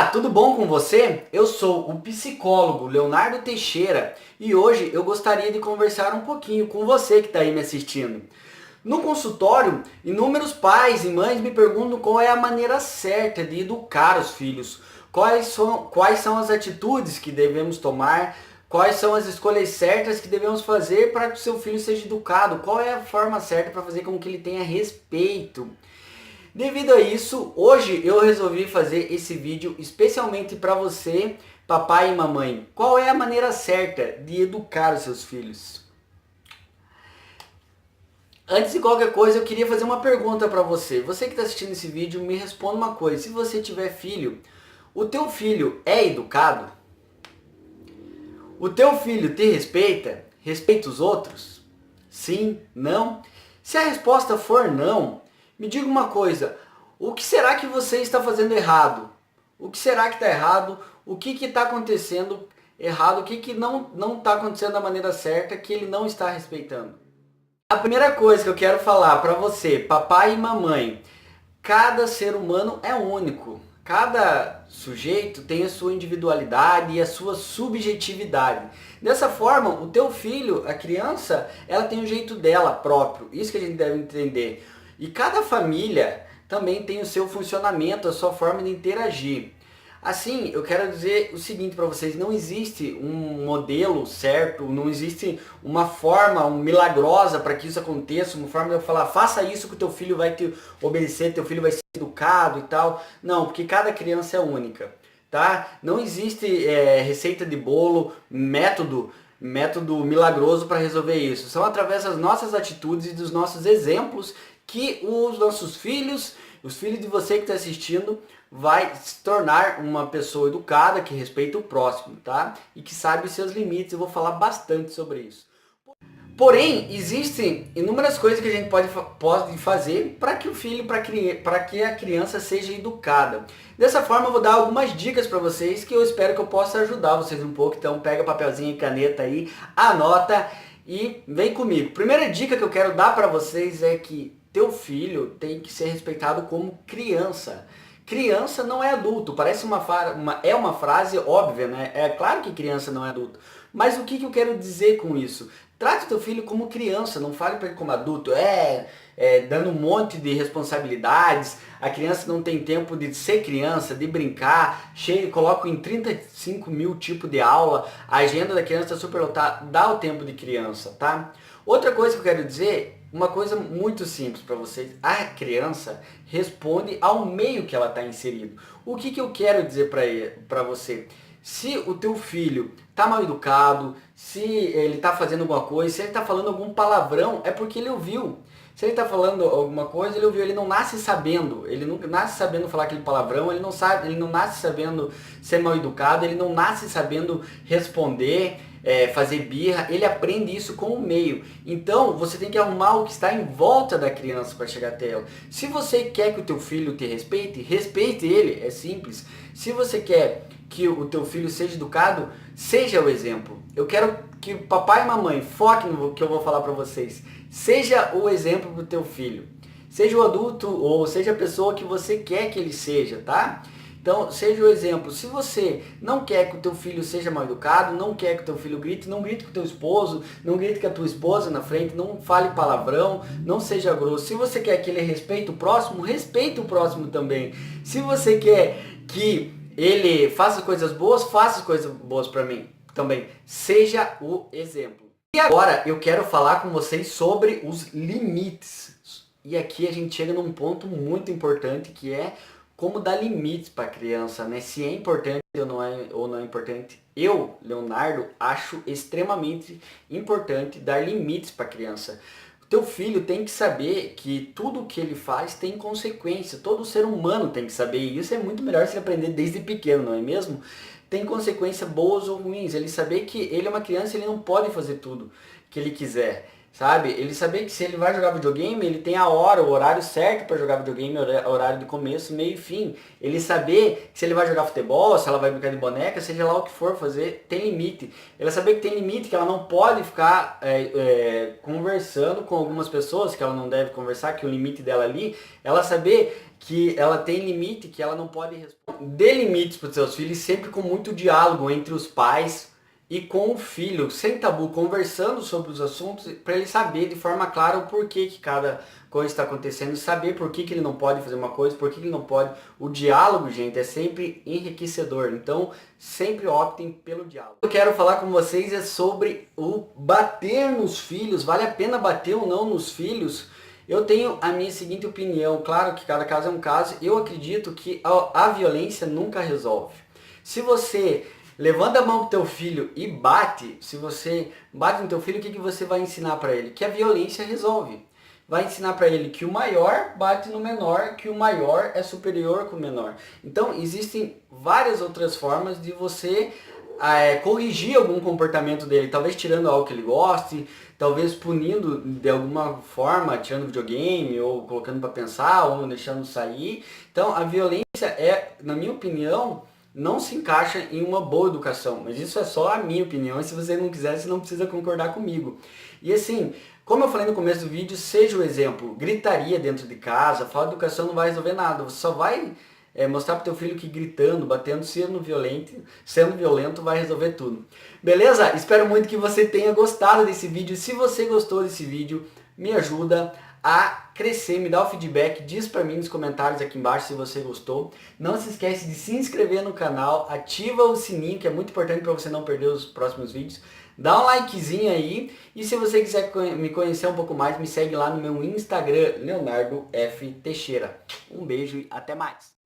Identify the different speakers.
Speaker 1: Olá, tudo bom com você? Eu sou o psicólogo Leonardo Teixeira e hoje eu gostaria de conversar um pouquinho com você que está aí me assistindo. No consultório, inúmeros pais e mães me perguntam qual é a maneira certa de educar os filhos, quais são as atitudes que devemos tomar, quais são as escolhas certas que devemos fazer para que o seu filho seja educado, qual é a forma certa para fazer com que ele tenha respeito. Devido a isso, hoje eu resolvi fazer esse vídeo especialmente para você, papai e mamãe. Qual é a maneira certa de educar os seus filhos? Antes de qualquer coisa, eu queria fazer uma pergunta para você. Você que está assistindo esse vídeo, me responda uma coisa. Se você tiver filho, o teu filho é educado? O teu filho te respeita? Respeita os outros? Sim? Não? Se a resposta for não, me diga uma coisa, o que será que você está fazendo errado? O que será que está errado? O que está acontecendo errado? O que não está acontecendo da maneira certa que ele não está respeitando? A primeira coisa que eu quero falar para você, papai e mamãe, cada ser humano é único. Cada sujeito tem a sua individualidade e a sua subjetividade. Dessa forma, o teu filho, a criança, ela tem o jeito dela próprio. Isso que a gente deve entender. E cada família também tem o seu funcionamento, a sua forma de interagir. Assim, eu quero dizer o seguinte para vocês, não existe um modelo certo, não existe uma forma milagrosa para que isso aconteça, uma forma de eu falar, faça isso que o teu filho vai te obedecer, teu filho vai ser educado e tal. Não, porque cada criança é única, tá? Não existe receita de bolo, método milagroso para resolver isso. São através das nossas atitudes e dos nossos exemplos que os nossos filhos, os filhos de você que está assistindo, vai se tornar uma pessoa educada, que respeita o próximo, tá? E que sabe os seus limites. Eu vou falar bastante sobre isso. Porém, existem inúmeras coisas que a gente pode fazer para que o filho, para que a criança seja educada. Dessa forma, eu vou dar algumas dicas para vocês que eu espero que eu possa ajudar vocês um pouco. Então, pega papelzinho e caneta aí, anota e vem comigo. Primeira dica que eu quero dar para vocês é que teu filho tem que ser respeitado como criança. Criança não é adulto, parece uma frase óbvia, né? É claro que criança não é adulto. Mas o que eu quero dizer com isso? Trate o teu filho como criança, não fale para ele como adulto. Dando um monte de responsabilidades, a criança não tem tempo de ser criança, de brincar, coloca em 35 mil tipos de aula, a agenda da criança está super lotada, dá o tempo de criança, tá? Outra coisa que eu quero dizer, uma coisa muito simples para vocês, a criança responde ao meio que ela está inserido. O que eu quero dizer para você? Se o teu filho está mal educado, se ele está fazendo alguma coisa, se ele está falando algum palavrão, é porque ele ouviu. Se ele está falando alguma coisa, ele ouviu, ele não nasce sabendo, ele não nasce sabendo falar aquele palavrão, ele não nasce sabendo ser mal educado, ele não nasce sabendo responder, fazer birra, ele aprende isso com o meio. Então, você tem que arrumar o que está em volta da criança para chegar até ela. Se você quer que o teu filho te respeite, respeite ele, é simples. Se você quer que o teu filho seja educado, seja o exemplo. Eu quero que papai e mamãe foquem no que eu vou falar para vocês. Seja o exemplo do teu filho. Seja o adulto ou seja a pessoa que você quer que ele seja, tá? Então, seja o exemplo. Se você não quer que o teu filho seja mal educado, não quer que o teu filho grite, não grite com o teu esposo, não grite com a tua esposa na frente, não fale palavrão, não seja grosso. Se você quer que ele respeite o próximo, respeite o próximo também. Se você quer que ele faça coisas boas para mim também. Seja o exemplo. E agora eu quero falar com vocês sobre os limites. E aqui a gente chega num ponto muito importante que é como dar limites para a criança, né? Se é importante ou não é importante. Eu, Leonardo, acho extremamente importante dar limites para a criança. O teu filho tem que saber que tudo que ele faz tem consequência. Todo ser humano tem que saber. E isso é muito melhor se ele aprender desde pequeno, não é mesmo? Tem consequências boas ou ruins. Ele saber que ele é uma criança, ele não pode fazer tudo que ele quiser. Sabe? Ele saber que se ele vai jogar videogame, ele tem a hora, o horário certo para jogar videogame, horário de começo, meio e fim. Ele saber que se ele vai jogar futebol, se ela vai brincar de boneca, seja lá o que for fazer, tem limite. Ela saber que tem limite, que ela não pode ficar conversando com algumas pessoas, que ela não deve conversar, que o limite dela ali, ela saber que ela tem limite, que ela não pode responder. Dê limites para os seus filhos, sempre com muito diálogo entre os pais e com o filho, sem tabu, conversando sobre os assuntos, para ele saber de forma clara o porquê que cada coisa está acontecendo, saber por que ele não pode fazer uma coisa, por que ele não pode. O diálogo, gente, é sempre enriquecedor, então sempre optem pelo diálogo. O que eu quero falar com vocês é sobre o bater nos filhos, vale a pena bater ou não nos filhos? Eu tenho a minha seguinte opinião, claro que cada caso é um caso, eu acredito que a violência nunca resolve. Se você levanta a mão pro teu filho e bate, se você bate no teu filho, o que você vai ensinar para ele? Que a violência resolve. Vai ensinar para ele que o maior bate no menor, que o maior é superior que o menor. Então, existem várias outras formas de você corrigir algum comportamento dele, talvez tirando algo que ele goste, talvez punindo de alguma forma, tirando videogame, ou colocando para pensar, ou não deixando sair. Então, a violência na minha opinião, não se encaixa em uma boa educação, mas isso é só a minha opinião, e se você não quiser, você não precisa concordar comigo. E assim, como eu falei no começo do vídeo, seja o exemplo, gritaria dentro de casa, falar de educação não vai resolver nada, você só vai mostrar pro teu filho que gritando, batendo, sendo violento vai resolver tudo. Beleza? Espero muito que você tenha gostado desse vídeo. Se você gostou desse vídeo, me ajuda a crescer, me dá o feedback, diz pra mim nos comentários aqui embaixo se você gostou. Não se esquece de se inscrever no canal, ativa o sininho, que é muito importante para você não perder os próximos vídeos. Dá um likezinho aí, e se você quiser me conhecer um pouco mais, me segue lá no meu Instagram, Leonardo F. Teixeira. Um beijo e até mais!